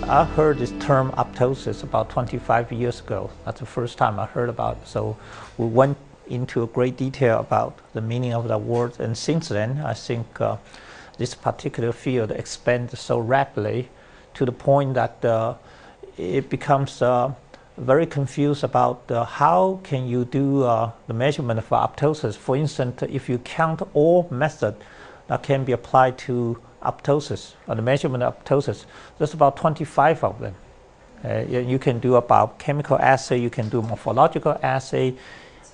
I heard this term apoptosis about 25 years ago. That's the first time I heard about it. So we went into a great detail about the meaning of the word, and since then I think this particular field expands so rapidly to the point that it becomes very confused about how can you do the measurement of apoptosis. For instance, if you count all methods that can be applied to apoptosis, or the measurement of apoptosis, there's about 25 of them. You can do about chemical assay, you can do morphological assay,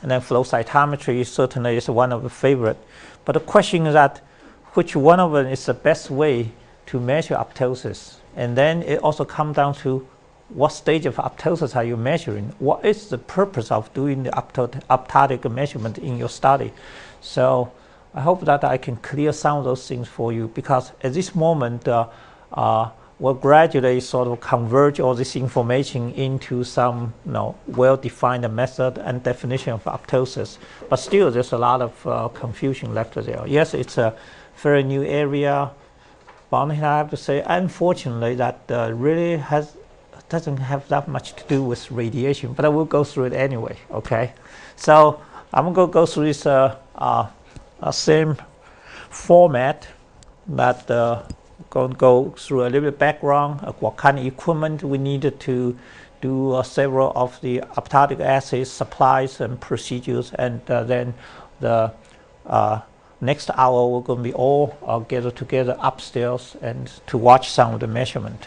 and then flow cytometry certainly is one of the favorite. But the question is that which one of them is the best way to measure apoptosis? And then it also comes down to what stage of apoptosis are you measuring? What is the purpose of doing the apoptotic measurement in your study? So I hope that I can clear some of those things for you, because at this moment we'll gradually sort of converge all this information into some well-defined method and definition of apoptosis. But still there's a lot of confusion left there. Yes, it's a very new area, but I have to say, unfortunately, that really doesn't have that much to do with radiation, but I will go through it anyway, okay? So I'm going to go through this same format, that going to go through a little bit background of what kind of equipment we needed to do several of the apoptotic assays, supplies and procedures, and then the next hour we're going to be all gathered together upstairs and to watch some of the measurement.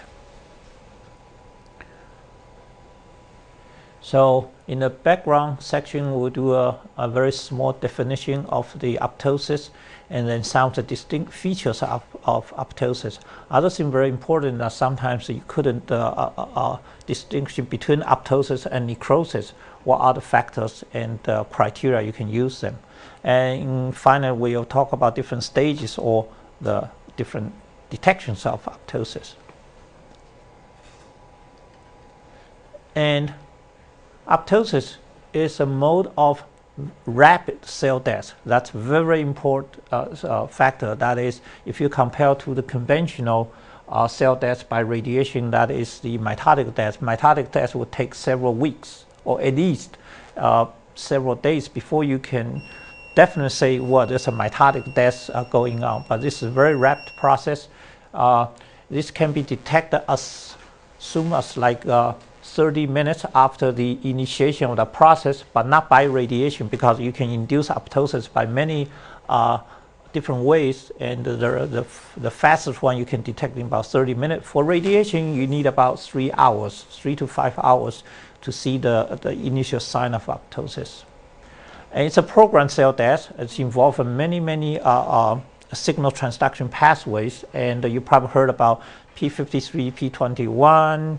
So in the background section, we'll do a very small definition of the apoptosis, and then some of the distinct features of apoptosis. Other thing very important that sometimes you couldn't distinguish between apoptosis and necrosis. What are the factors and criteria you can use them? And finally, we'll talk about different stages or the different detections of apoptosis. And apoptosis is a mode of rapid cell death. That's very important factor. That is, if you compare to the conventional cell death by radiation, that is the mitotic death. Mitotic death will take several weeks or at least several days before you can definitely say, well, there's a mitotic death going on. But this is a very rapid process. This can be detected as soon as like 30 minutes after the initiation of the process, but not by radiation, because you can induce apoptosis by many different ways, and the fastest one you can detect in about 30 minutes. For radiation, you need about 3 hours, 3 to 5 hours to see the initial sign of apoptosis. And it's a programmed cell death. It's involved in many signal transduction pathways, and you probably heard about P53, P21,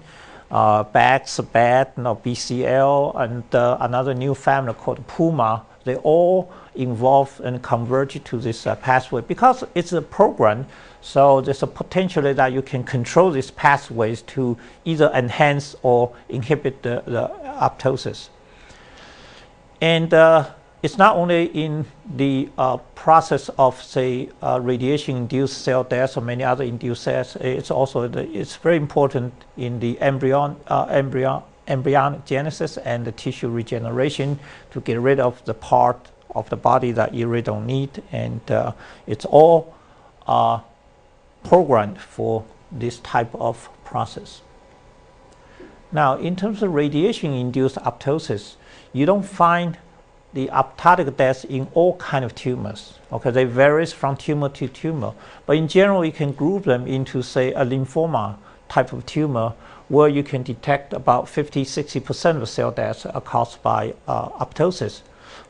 BAX, BAT, BCL, and another new family called PUMA. They all involve and converge to this pathway because it's a program. So there's a potential that you can control these pathways to either enhance or inhibit the apoptosis. And it's not only in the process of, say, radiation-induced cell death or many other induced cells. It's also it's very important in the embryonic genesis and the tissue regeneration to get rid of the part of the body that you really don't need. And it's all programmed for this type of process. Now, in terms of radiation-induced apoptosis, you don't find the apoptotic death in all kinds of tumors. Okay, they varies from tumor to tumor, but in general, you can group them into, say, a lymphoma type of tumor, where you can detect about 50–60% of cell deaths are caused by apoptosis.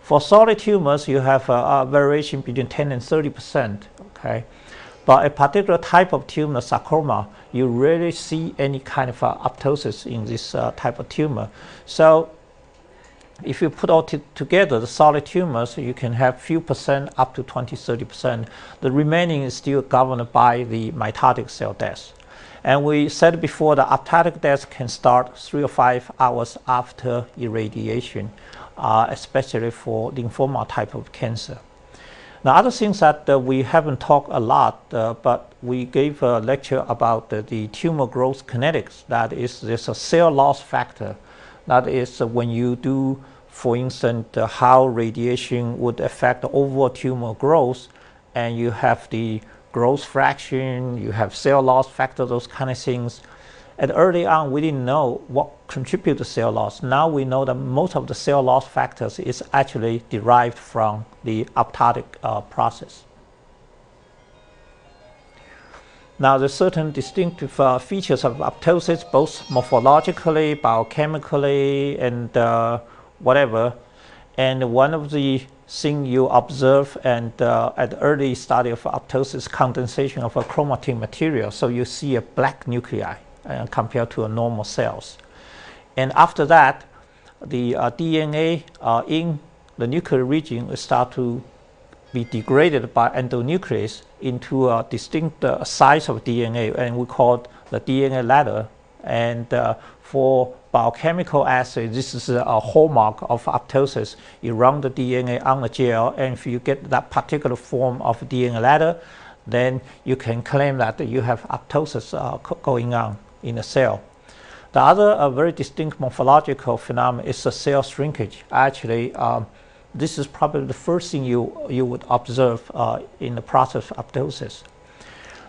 For solid tumors, you have a variation between 10 and 30%. Okay, but a particular type of tumor, sarcoma, you rarely see any kind of apoptosis in this type of tumor. So if you put all together the solid tumors, you can have few percent up to 20–30%. The remaining is still governed by the mitotic cell death. And we said before, the apoptotic death can start 3 or 5 hours after irradiation, especially for lymphoma type of cancer. Now, other things that we haven't talked a lot, but we gave a lecture about the tumor growth kinetics. That is, there's a cell loss factor. That is when you do, for instance, how radiation would affect the overall tumor growth, and you have the growth fraction, you have cell loss factor, those kind of things. And early on, we didn't know what contributes to cell loss. Now we know that most of the cell loss factors is actually derived from the apoptotic process. Now, there's certain distinctive features of apoptosis, both morphologically, biochemically, and whatever. And one of the things you observe and at the early study of apoptosis, condensation of a chromatin material. So you see a black nuclei compared to a normal cells. And after that, the DNA in the nuclear region will start to be degraded by endonuclease into a distinct size of DNA, and we call it the DNA ladder. And for biochemical assay, this is a hallmark of apoptosis. You run the DNA on the gel, and if you get that particular form of DNA ladder, then you can claim that you have apoptosis going on in a cell. The other very distinct morphological phenomenon is the cell shrinkage. Actually, this is probably the first thing you would observe in the process of apoptosis.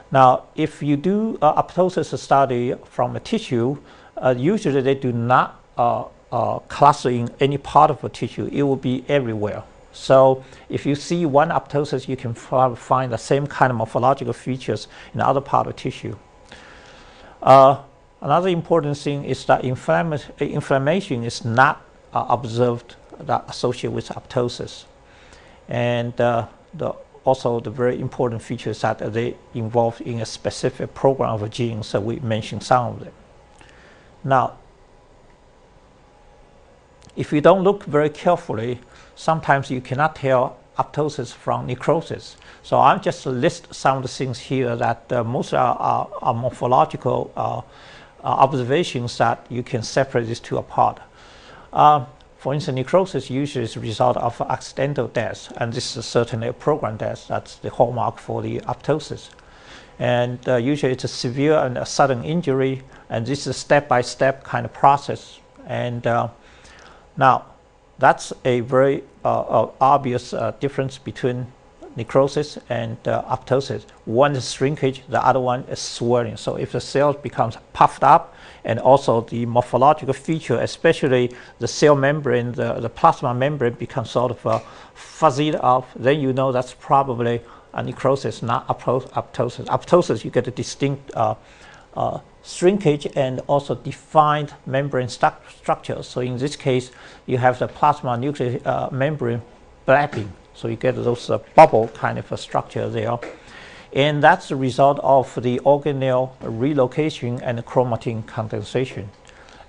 Now, if you do apoptosis study from a tissue, usually they do not cluster in any part of a tissue. It will be everywhere. So if you see one apoptosis, you can probably find the same kind of morphological features in other part of tissue. Another important thing is that inflammation is not observed that associated with apoptosis. And also the very important features that they involve in a specific program of a gene, so we mentioned some of them. Now, if you don't look very carefully, sometimes you cannot tell apoptosis from necrosis. So I'll just list some of the things here that most are morphological observations that you can separate these two apart. For instance, necrosis usually is a result of accidental death, and this is certainly a programmed death. That's the hallmark for the apoptosis. And usually it's a severe and a sudden injury, and this is a step-by-step kind of process. And now, that's a very obvious difference between necrosis and apoptosis. One is shrinkage, the other one is swelling. So if the cell becomes puffed up, and also the morphological feature, especially the cell membrane, the plasma membrane becomes sort of fuzzied up, then you know that's probably a necrosis, not apoptosis. Apoptosis, you get a distinct shrinkage and also defined membrane structure. So in this case, you have the plasma nuclear membrane blabbing. So you get those bubble kind of a structure there. And that's the result of the organelle relocation and chromatin condensation.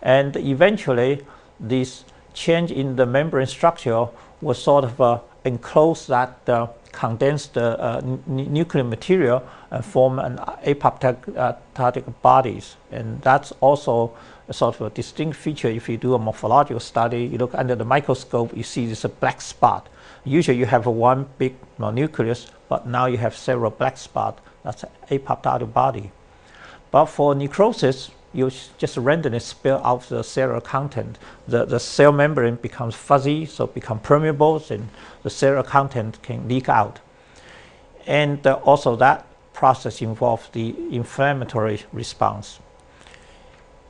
And eventually, this change in the membrane structure will sort of enclose that condensed nuclear material and form an apoptotic bodies. And that's also a sort of a distinct feature. If you do a morphological study, you look under the microscope, you see this black spot. Usually you have one big nucleus, but now you have several black spots. That's an apoptotic body. But for necrosis, you just randomly spill out the cellular content. The cell membrane becomes fuzzy, so it becomes permeable, and the cellular content can leak out. And also that process involves the inflammatory response.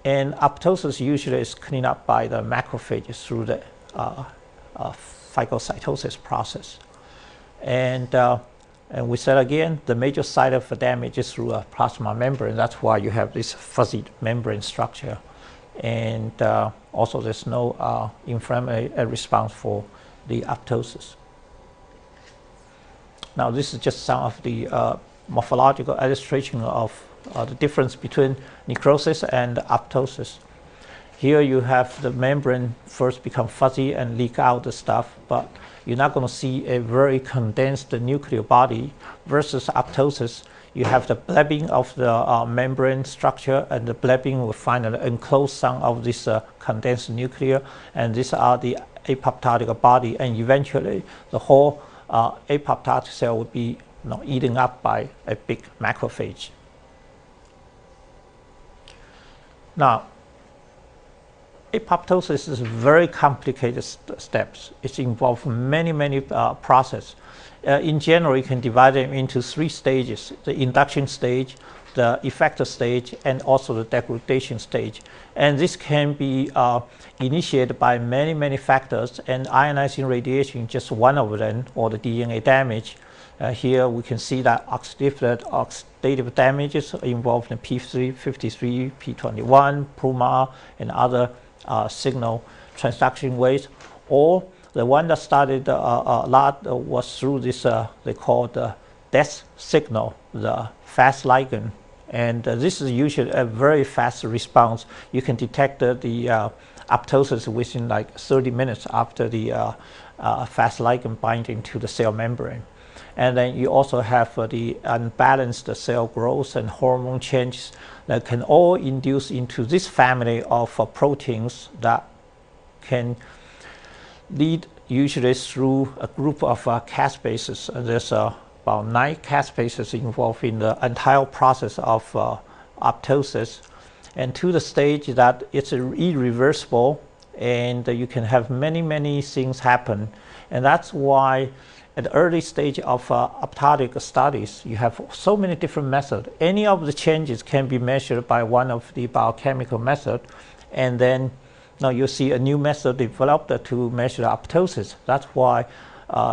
And apoptosis usually is cleaned up by the macrophages through the phagocytosis process. And we said again, the major site of damage is through a plasma membrane. That's why you have this fuzzy membrane structure. And also there's no inflammatory response for the apoptosis. Now this is just some of the morphological illustration of the difference between necrosis and apoptosis. Here you have the membrane first become fuzzy and leak out the stuff, but you're not going to see a very condensed nuclear body. Versus apoptosis, you have the blabbing of the membrane structure, and the blabbing will finally enclose some of this condensed nuclear, and these are the apoptotic body, and eventually the whole apoptotic cell would be eaten up by a big macrophage. Now, apoptosis is very complicated steps. It involves many processes. In general, you can divide them into 3 stages: the induction stage, the effector stage, and also the degradation stage. And this can be initiated by many factors, and ionizing radiation is just one of them, or the DNA damage. Here we can see that oxidative damages involved in P53, P21, PUMA, and other signal transduction ways. Or the one that started a lot was through this, they call the death signal, the fast ligand. And this is usually a very fast response. You can detect the apoptosis within like 30 minutes after the fast ligand binding to the cell membrane. And then you also have the unbalanced cell growth and hormone changes that can all induce into this family of proteins that can lead usually through a group of caspases. There's about 9 caspases involved in the entire process of apoptosis, and to the stage that it's irreversible, and you can have many things happen. And that's why at the early stage of apoptotic studies, you have so many different methods. Any of the changes can be measured by one of the biochemical methods, and then now you see a new method developed to measure apoptosis. That's why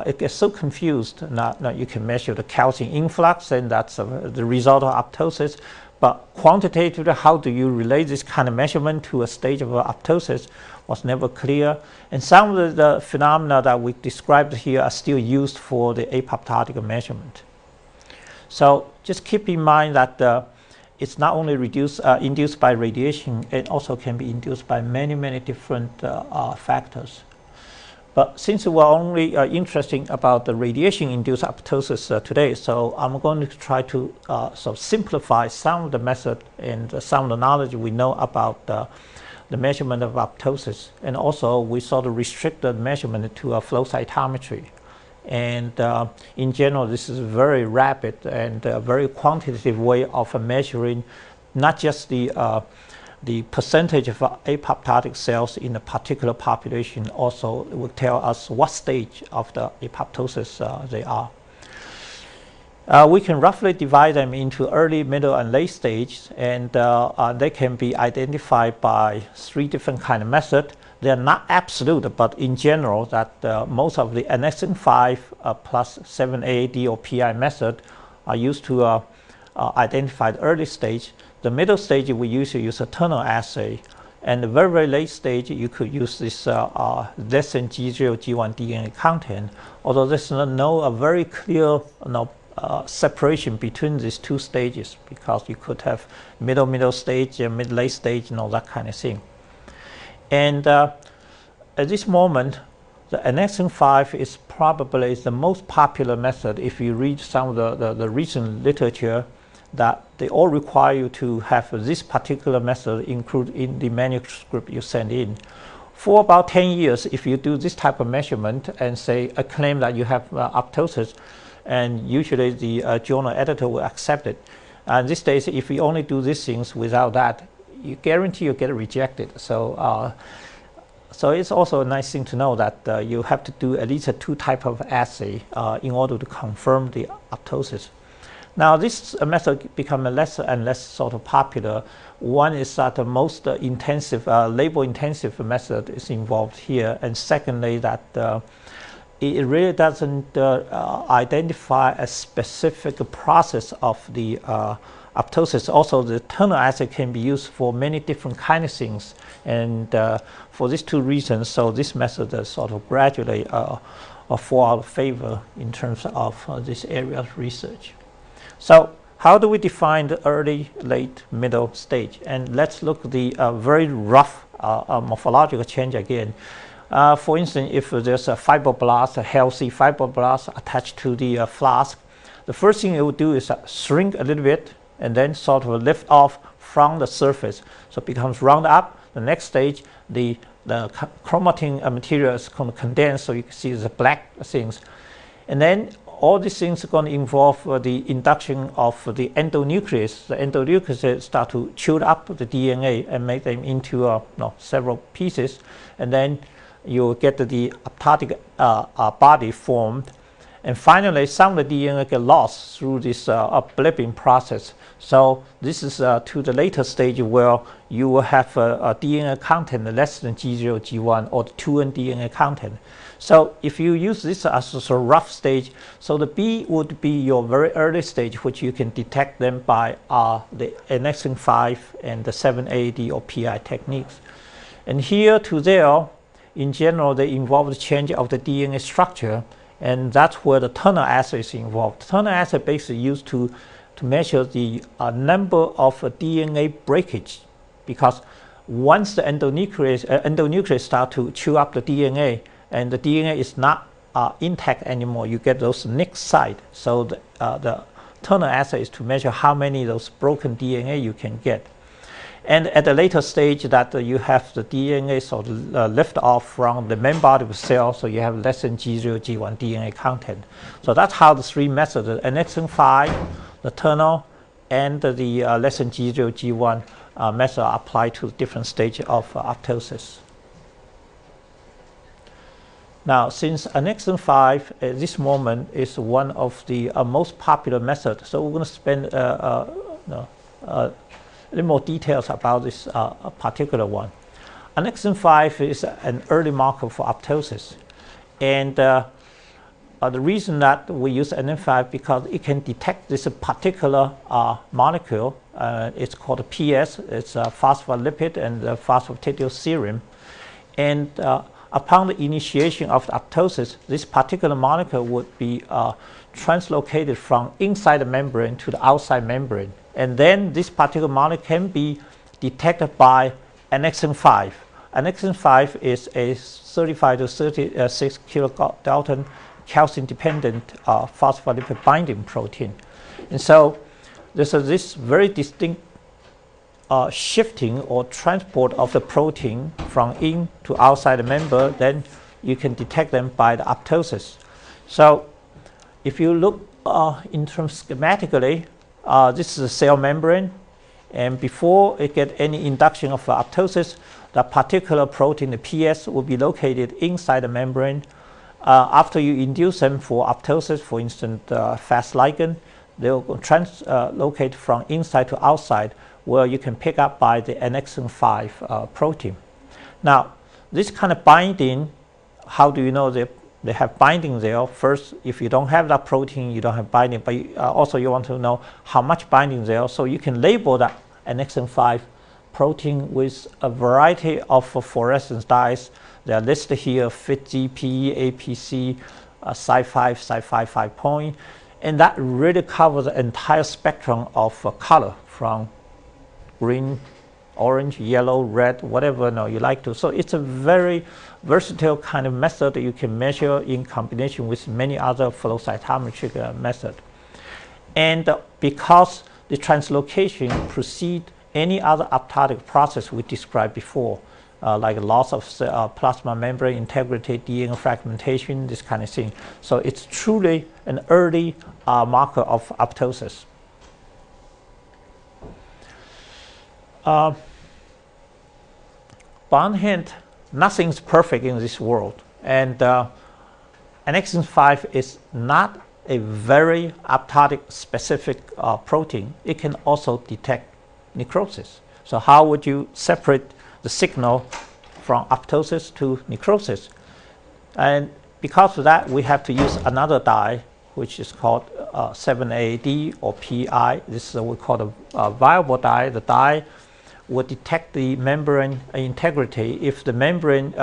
it gets so confused. Now you can measure the calcium influx, and that's the result of apoptosis. But quantitatively, how do you relate this kind of measurement to a stage of apoptosis was never clear. And some of the phenomena that we described here are still used for the apoptotic measurement. So just keep in mind that it's not only induced by radiation, it also can be induced by many different factors. But since we're only interested about the radiation-induced apoptosis today, so I'm going to try to sort of simplify some of the method and some of the knowledge we know about the measurement of apoptosis. And also we sort of restrict the measurement to flow cytometry. And in general, this is a very rapid and very quantitative way of measuring not just the percentage of apoptotic cells in a particular population. Also it will tell us what stage of the apoptosis they are. We can roughly divide them into early, middle, and late stage, and they can be identified by 3 different kind of methods. They're not absolute, but in general, that most of the annexin 5 plus 7-AAD or PI method are used to identify the early stage. The middle stage, we usually use a Turner assay. And the very late stage, you could use this less than G0, G1 DNA content, although there's no very clear separation between these 2 stages, because you could have middle stage, mid-late stage, that kind of thing. And at this moment, the annexin 5 is probably the most popular method. If you read some of the recent literature, that they all require you to have this particular method included in the manuscript you send in. For about 10 years, if you do this type of measurement and say a claim that you have apoptosis, and usually the journal editor will accept it. And these days, if you only do these things without that, you guarantee you get rejected. So so it's also a nice thing to know that you have to do at least 2 types of assay in order to confirm the apoptosis. Now this method becomes less and less sort of popular. One is that the most intensive, label-intensive method is involved here, and secondly that it really doesn't identify a specific process of the apoptosis. Also, the Turner assay can be used for many different kind of things, and for these 2 reasons, so this method is sort of gradually fall out of favor in terms of this area of research. So how do we define the early, late, middle stage? And let's look at the very rough morphological change again. For instance, if there's a fibroblast, a healthy fibroblast attached to the flask, the first thing it will do is shrink a little bit and then sort of lift off from the surface. So it becomes round up. The next stage, the chromatin material is going to condense, so you can see the black things. And then all these things are going to involve the induction of the endonuclease. The endonuclease start to chew up the DNA and make them into several pieces, and then you get the apoptotic body formed. And finally, some of the DNA get lost through this blipping process. So this is to the later stage where you will have a DNA content less than G0, G1, or the 2N DNA content. So if you use this as a rough stage, so the B would be your very early stage, which you can detect them by the annexin 5 and the 7-AD or PI techniques. And here to there, in general, they involve the change of the DNA structure, and that's where the Turner assay is involved. The Turner assay basically used to measure the number of DNA breakage, because once the endonuclease start to chew up the DNA, and the DNA is not intact anymore, you get those nicked site. So the Turner assay is to measure how many of those broken DNA you can get. And at a later stage that you have the DNA sort of lift off from the main body of the cell, so you have less than G0, G1 DNA content. So that's how the three methods, the annexin 5, the Turner, and the less than G0, G1 method are applied to different stages of apoptosis. Now, since annexin 5 at this moment is one of the most popular methods, so we're going to spend a little more details about this particular one. Annexin 5 is an early marker for apoptosis, and the reason that we use annexin 5 because it can detect this particular molecule. It's called PS. It's a phospholipid and the phosphatidylserine, and upon the initiation of the apoptosis, this particular molecule would be translocated from inside the membrane to the outside membrane. And then this particular molecule can be detected by annexin 5. Annexin 5 is a 35 to 36 kilodalton calcium-dependent phospholipid binding protein. And so there's this very distinct shifting or transport of the protein from in to outside the membrane. Then you can detect them by the apoptosis. So if you look in terms schematically, this is a cell membrane, and before it gets any induction of apoptosis, the particular protein, the PS, will be located inside the membrane. After you induce them for apoptosis, for instance, Fas ligand, they will translocate from inside to outside, where you can pick up by the annexin 5 protein. Now, this kind of binding, how do you know they have binding there? First, if you don't have that protein, you don't have binding, but also you want to know how much binding there. So you can label that annexin 5 protein with a variety of fluorescence dyes. They are listed here: FITG, PE, APC, Cy5, Cy5 5 point, and that really covers the entire spectrum of color, from green, orange, yellow, red, whatever you like to. So it's a very versatile kind of method that you can measure in combination with many other flow cytometric methods. And because the translocation precedes any other apoptotic process we described before, like loss of plasma membrane integrity, DNA fragmentation, this kind of thing. So it's truly an early marker of apoptosis. On one hand, nothing's perfect in this world, and annexin 5 is not a very apoptotic specific protein. It can also detect necrosis. So how would you separate the signal from apoptosis to necrosis? And because of that, we have to use another dye, which is called 7-AD or PI. This is what we call a viable dye. The dye will detect the membrane integrity. If the membrane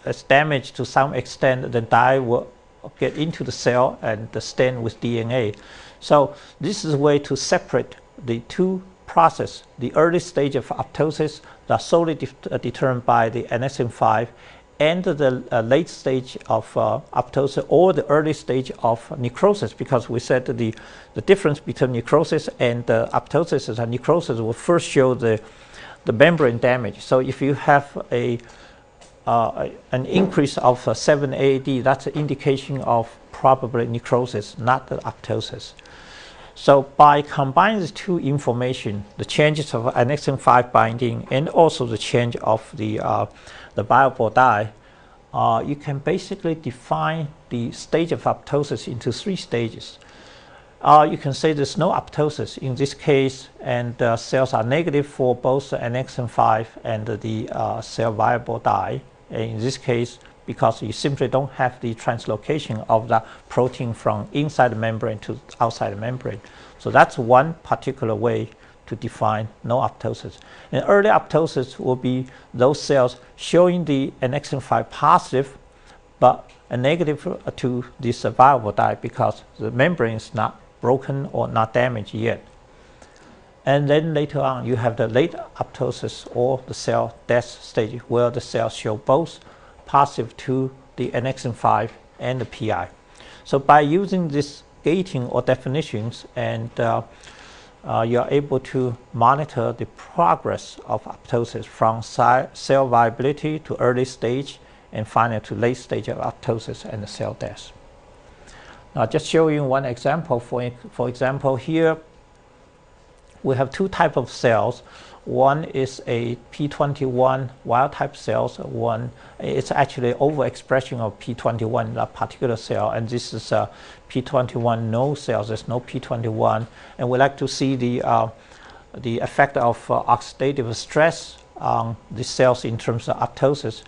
is damaged to some extent, the dye will get into the cell and stain with DNA. So this is a way to separate the two processes: the early stage of apoptosis that are solely determined by the annexin 5, and the late stage of apoptosis, or the early stage of necrosis, because we said that the difference between necrosis and apoptosis is that necrosis will first show the membrane damage. So if you have a an increase of 7 AD, that's an indication of probably necrosis, not the apoptosis. So by combining the two information, the changes of annexin 5 binding and also the change of the viable dye, you can basically define the stage of apoptosis into 3 stages. You can say there's no apoptosis in this case, and cells are negative for both the annexin 5 and the cell viable dye. In this case, because you simply don't have the translocation of the protein from inside the membrane to outside the membrane. So that's one particular way to define no apoptosis. And early apoptosis will be those cells showing the annexin 5 positive, but a negative to this viable dye because the membrane is not broken or not damaged yet. And then later on, you have the late apoptosis or the cell death stage, where the cells show both positive to the annexin 5 and the PI. So by using this gating or definitions, and you are able to monitor the progress of apoptosis from cell viability to early stage, and finally to late stage of apoptosis and the cell death. Now, just showing one example. For example, here we have 2 types of cells. One is a P21 wild type cells. One, it's actually overexpression of P21 in that particular cell, and this is a P21 no cells. There's no P21, and we like to see the effect of oxidative stress on the cells in terms of apoptosis.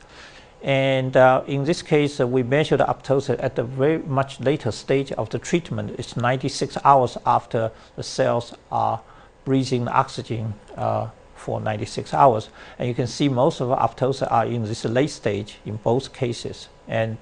And in this case, we measure the apoptosis at a very much later stage of the treatment. It's 96 hours after the cells are breathing oxygen for 96 hours. And you can see most of the apoptosis are in this late stage in both cases. And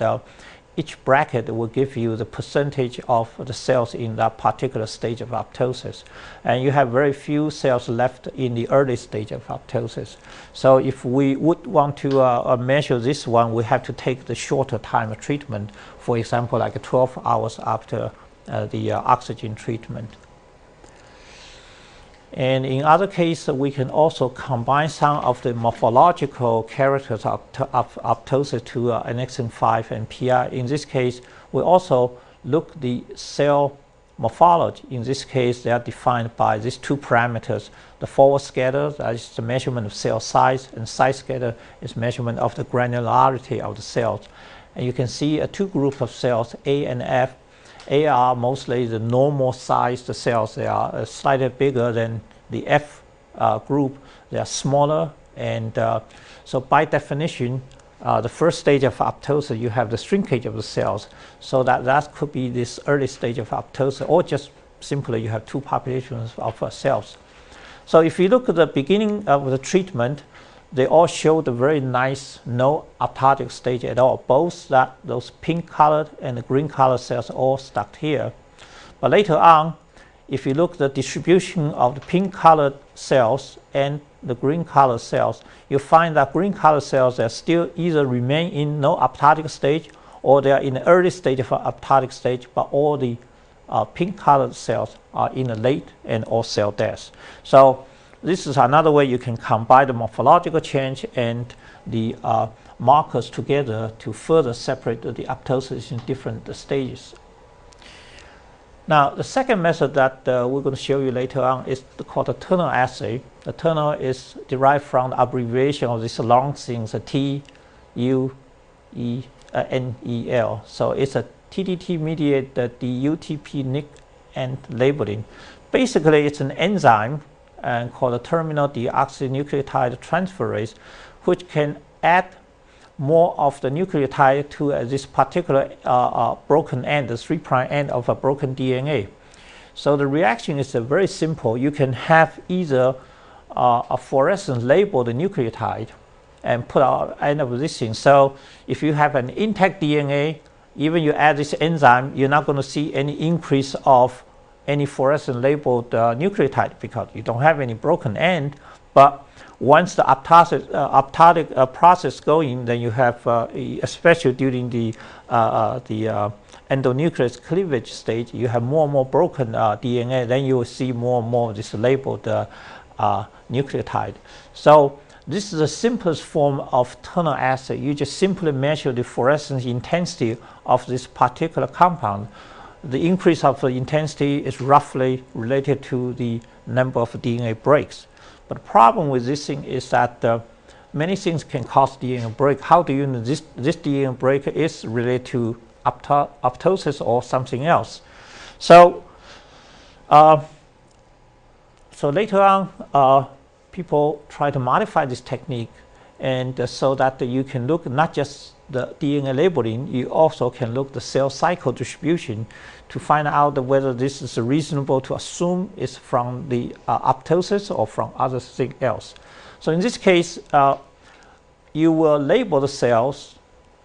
each bracket will give you the percentage of the cells in that particular stage of apoptosis. And you have very few cells left in the early stage of apoptosis. So if we would want to measure this one, we have to take the shorter time of treatment, for example, like 12 hours after the oxygen treatment. And in other cases, we can also combine some of the morphological characters of apoptosis to annexin 5 and PI. In this case, we also look the cell morphology. In this case, they are defined by these 2 parameters. The forward scatter, that is the measurement of cell size, and side scatter is measurement of the granularity of the cells. And you can see 2 groups of cells, A and F. A are mostly the normal sized cells. They are slightly bigger than the F group. They are smaller, and so by definition, the first stage of apoptosis, you have the shrinkage of the cells. So that could be this early stage of apoptosis, or just simply you have 2 populations of cells. So if you look at the beginning of the treatment, they all show the very nice no apoptotic stage at all. Both those pink colored and the green colored cells all stuck here. But later on, if you look at the distribution of the pink colored cells and the green colored cells, you find that green colored cells are still either remain in no apoptotic stage, or they are in the early stage of apoptotic stage, but all the pink colored cells are in the late and all cell death. So this is another way you can combine the morphological change and the markers together to further separate the apoptosis in different stages. Now, the second method that we're going to show you later on is called the Turner assay. The Turner is derived from the abbreviation of these long things, TUENEL. So it's a TDT-mediated DUTP nick and labeling. Basically, it's an enzyme called the terminal deoxynucleotide transferase, which can add more of the nucleotide to this particular broken end, the 3' end of a broken DNA. So the reaction is very simple. You can have either a fluorescent labeled nucleotide and put out end of this thing. So if you have an intact DNA, even you add this enzyme, you're not going to see any increase of any fluorescent labeled nucleotide because you don't have any broken end. But once the apoptotic process going, then you have, especially during the endonuclease cleavage stage, you have more and more broken DNA. Then you will see more and more of this labeled nucleotide. So This is the simplest form of tunnel assay. You just simply measure the fluorescence intensity of this particular compound. The increase of the intensity is roughly related to the number of DNA breaks. But the problem with this thing is that many things can cause DNA break. How do you know this DNA break is related to apoptosis or something else? So, later on, people try to modify this technique, and so that you can look not just the DNA labeling, you also can look the cell cycle distribution to find out whether this is reasonable to assume it's from the apoptosis or from other thing else. So in this case, you will label the cells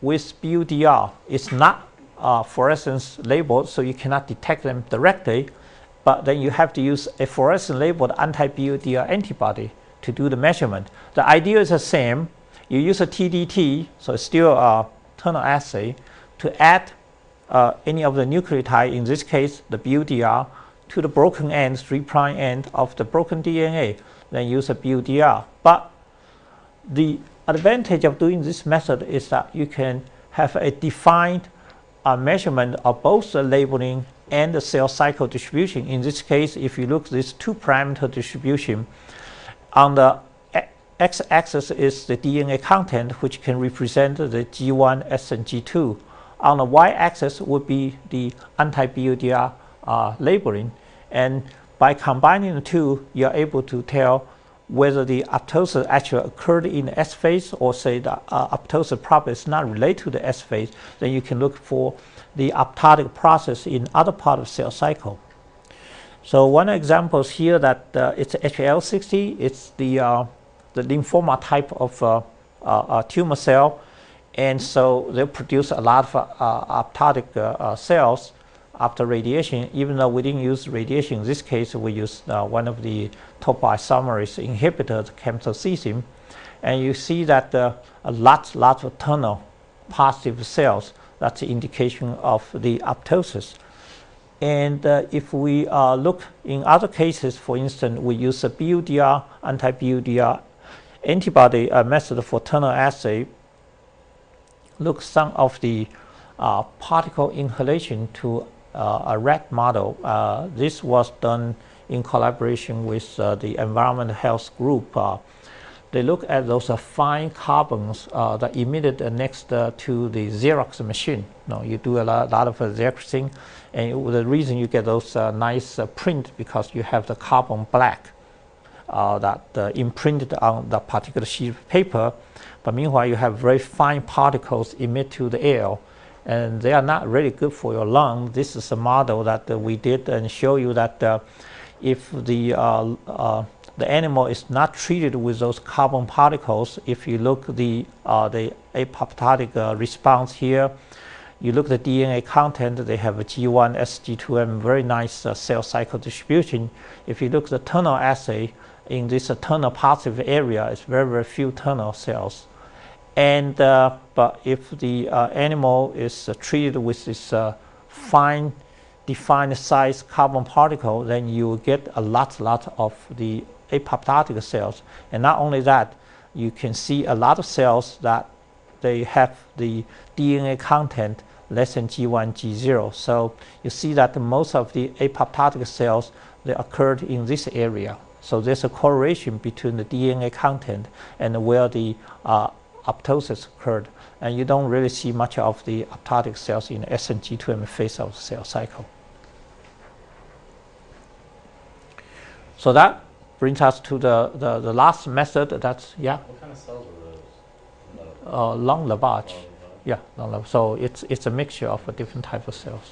with BUDR. It's not fluorescence labeled, so you cannot detect them directly, but then you have to use a fluorescence labeled anti-BUDR antibody to do the measurement. The idea is the same. You use a TDT, so it's still a tunnel assay, to add any of the nucleotide, in this case the BUDR, to the broken end, 3' end of the broken DNA, then use a BUDR. But the advantage of doing this method is that you can have a defined measurement of both the labeling and the cell cycle distribution. In this case, if you look at this 2-parameter distribution, on the x-axis is the DNA content, which can represent the G1, S, and G2. On the y-axis would be the anti-BUDR labeling. And by combining the two, you're able to tell whether the apoptosis actually occurred in the S phase, or say the apoptosis probably is not related to the S phase. Then you can look for the apoptotic process in other part of cell cycle. So one example is here that it's HL60. It's the lymphoma type of tumor cell, and so they produce a lot of apoptotic cells after radiation. Even though we didn't use radiation, in this case we used one of the topoisomerase inhibitors, camptothecin, and you see that lots of tunnel positive cells. That's the indication of the apoptosis. And if we look in other cases, for instance, we use a BUDR, anti-BUDR antibody method for tunnel assay. Look some of the particle inhalation to a rat model. This was done in collaboration with the environmental health group. They look at those fine carbons that emitted next to the Xerox machine. You do a lot of Xeroxing, and the reason you get those nice print because you have the carbon black that imprinted on the particular sheet of paper. But meanwhile, you have very fine particles emit to the air, and they are not really good for your lung. This is a model that we did and show you that if the animal is not treated with those carbon particles, if you look the apoptotic response here, you look at the DNA content, they have a G1, S, G2M, very nice cell cycle distribution. If you look at the tunnel assay, in this tunnel positive area, it's very few tunnel cells. And but if the animal is treated with this fine defined size carbon particle, then you will get a lot of the apoptotic cells. And not only that, you can see a lot of cells that they have the DNA content less than G1, G0. So you see that most of the apoptotic cells, they occurred in this area. So there's a correlation between the DNA content and where the apoptosis occurred. And you don't really see much of the apoptotic cells in the S and G2M phase of the cell cycle. So that brings us to the last method. That's, yeah? What kind of cells are those? Long lavage. Yeah, long lavage. So it's a mixture of different types of cells.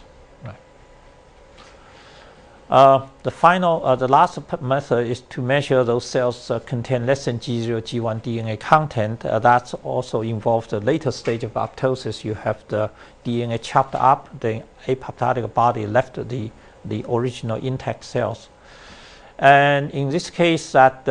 The last method is to measure those cells contain less than G0, G1 DNA content. That's also involved the later stage of apoptosis. You have the DNA chopped up, the apoptotic body left the original intact cells. And in this case, that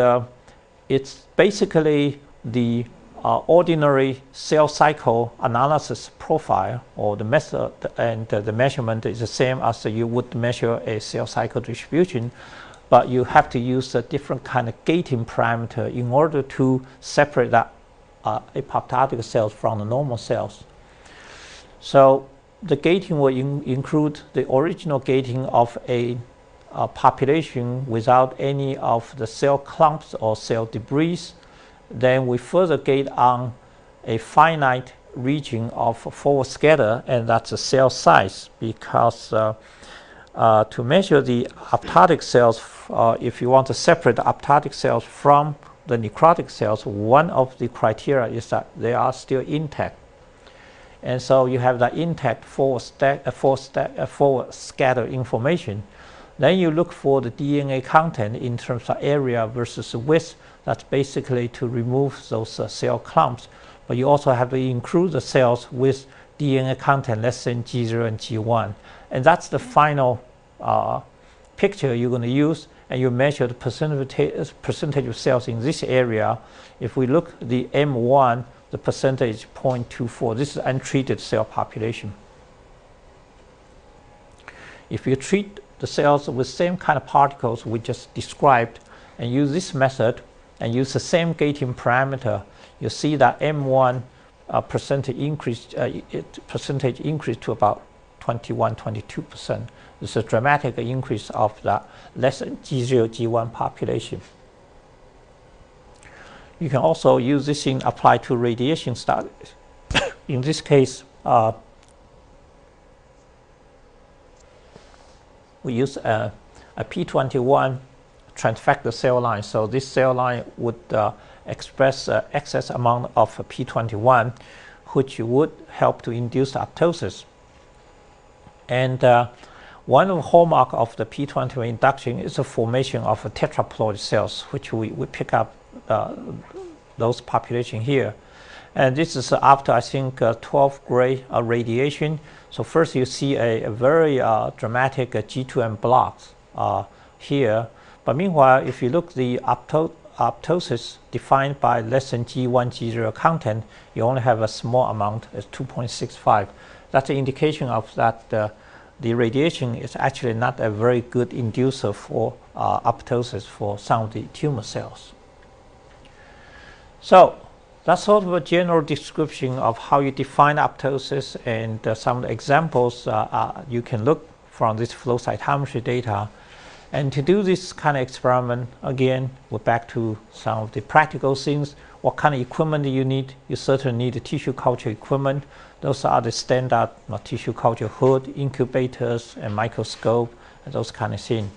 it's basically the ordinary cell cycle analysis profile, or the method and the measurement is the same as you would measure a cell cycle distribution. but you have to use a different kind of gating parameter in order to separate that apoptotic cells from the normal cells. So the gating will include the original gating of a population without any of the cell clumps or cell debris. Then we further gate on a finite region of forward scatter, and that's a cell size, because to measure the apoptotic cells, if you want to separate the apoptotic cells from the necrotic cells, one of the criteria is that they are still intact. And so you have that intact forward scatter information. Then you look for the DNA content in terms of area versus width. That's basically to remove those cell clumps. But you also have to include the cells with DNA content less than G0 and G1. And that's the final picture you're going to use, and you measure the percentage of cells in this area. If we look at the M1, the percentage is 0.24. This is untreated cell population. If you treat the cells with same kind of particles we just described and use this method and use the same gating parameter, you see that M1 percentage increase to about 21–22%. It's a dramatic increase of the less than G0, G1 population. You can also use this in apply to radiation studies. In this case, we use a P21 transfected cell line. So this cell line would express excess amount of P21, which would help to induce apoptosis. And one of the hallmark of the P21 induction is the formation of tetraploid cells, which we pick up those population here. And this is after, I think, 12th grade radiation. So first you see a very dramatic G2M blocks here. But meanwhile, if you look the apoptosis defined by less than G1, G0 content, you only have a small amount, it's 2.65. That's an indication of that the radiation is actually not a very good inducer for apoptosis for some of the tumor cells. So that's sort of a general description of how you define apoptosis, and some of the examples you can look from this flow cytometry data. And to do this kind of experiment, again, we're back to some of the practical things. What kind of equipment do you need? You certainly need the tissue culture equipment. Those are the standard tissue culture hood, incubators, and microscope, and those kind of things.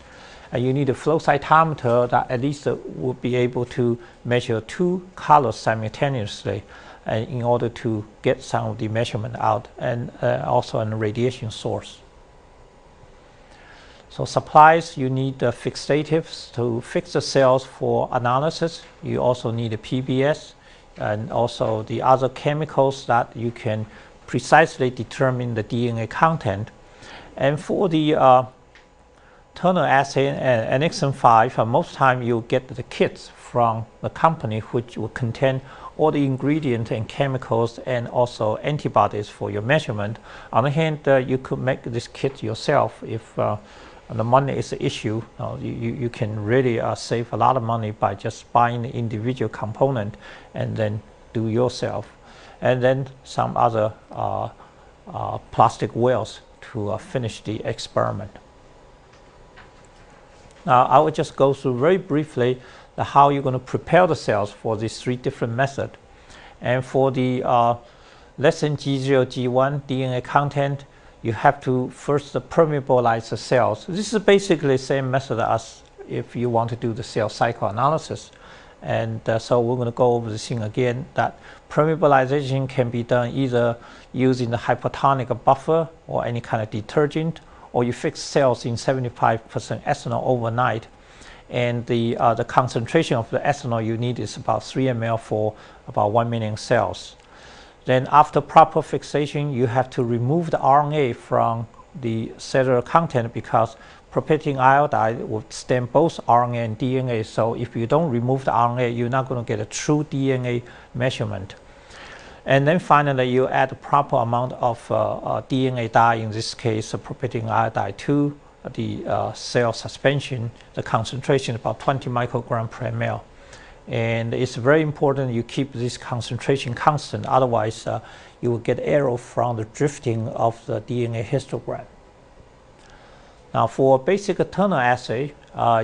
And you need a flow cytometer that at least will be able to measure 2 colors simultaneously in order to get some of the measurement out, and also a radiation source. So supplies, you need the fixatives to fix the cells for analysis. You also need a PBS and also the other chemicals that you can precisely determine the DNA content. And for the Turner assay and NXM5, most time you get the kits from the company which will contain all the ingredients and chemicals and also antibodies for your measurement. On the other hand, you could make this kit yourself if the money is an issue. You can really save a lot of money by just buying the individual component and then do yourself. And then some other plastic wells to finish the experiment. Now I will just go through very briefly how you're going to prepare the cells for these 3 different methods. And for the less than G0, G1 DNA content, you have to first permeabilize the cells. This is basically the same method as if you want to do the cell cycle analysis. And so we're going to go over this thing again, that permeabilization can be done either using the hypotonic buffer or any kind of detergent, or you fix cells in 75% ethanol overnight. And the concentration of the ethanol you need is about 3 ml for about 1 million cells. Then after proper fixation, you have to remove the RNA from the cellular content, because propylene iodide will stain both RNA and DNA. So if you don't remove the RNA, you're not going to get a true DNA measurement. And then finally, you add a proper amount of DNA dye, in this case propylene iodide 2, the cell suspension, the concentration about 20 microgram per ml. And it's very important you keep this concentration constant, otherwise you will get error from the drifting of the DNA histogram. Now for basic Turner assay,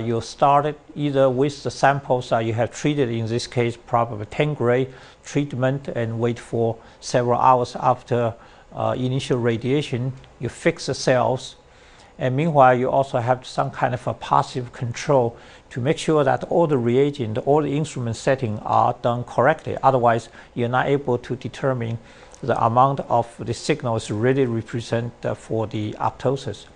you start it either with the samples that you have treated, in this case probably 10 gray treatment, and wait for several hours after initial radiation. You fix the cells, and meanwhile you also have some kind of a passive control to make sure that all the reagent, all the instrument settings are done correctly. Otherwise you're not able to determine the amount of the signals really represent for the apoptosis.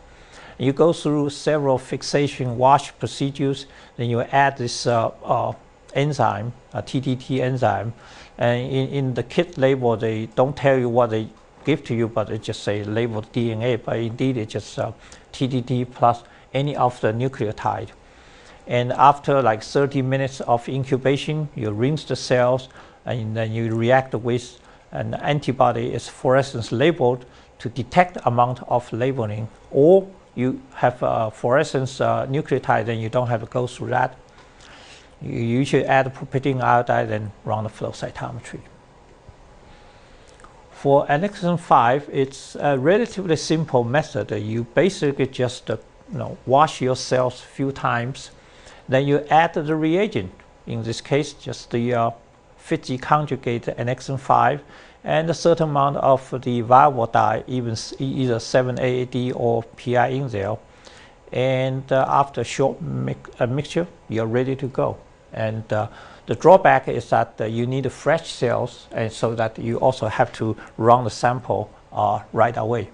You go through several fixation wash procedures, then you add this enzyme, a TDT enzyme, and in the kit label they don't tell you what they give to you, but it just say labeled DNA, but indeed it's just TDT plus any of the nucleotide. And after like 30 minutes of incubation, you rinse the cells, and then you react with an antibody is fluorescence labeled to detect amount of labeling, or you have a fluorescence nucleotide, then you don't have to go through that. You usually add propylene iodide and run the flow cytometry. For annexin 5, it's a relatively simple method. You basically just wash your cells a few times, then you add the reagent. In this case, just the Ph.D. conjugate annexin 5 and a certain amount of the viable dye, either 7-AAD or PI in there. And after a short mixture, you're ready to go. And the drawback is that you need fresh cells, and so that you also have to run the sample right away.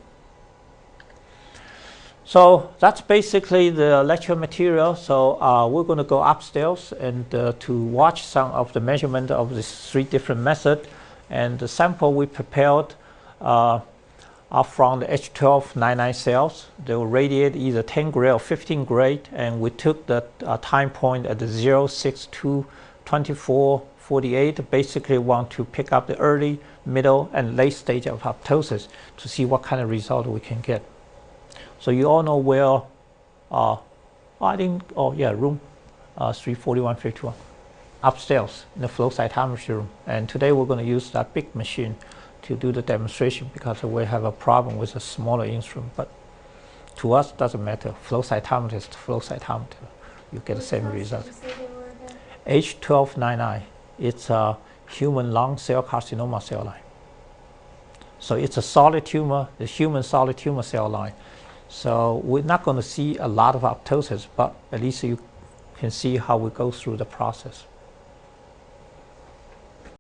So that's basically the lecture material. So we're going to go upstairs and to watch some of the measurement of these 3 different methods. And the sample we prepared are from the H1299 cells. They will radiate either 10 gray or 15 gray, and we took the time point at the 0, 6, 2, 24, 48. Basically want to pick up the early, middle, and late stage of apoptosis to see what kind of result we can get. So you all know where, room 34151. Upstairs in the flow cytometry room, and today we're going to use that big machine to do the demonstration because we have a problem with a smaller instrument, but to us doesn't matter. Flow cytometer is flow cytometer. You get the same result. H1299. It's a human lung cell carcinoma cell line. So it's a solid tumor, the human solid tumor cell line. So we're not going to see a lot of apoptosis, but at least you can see how we go through the process.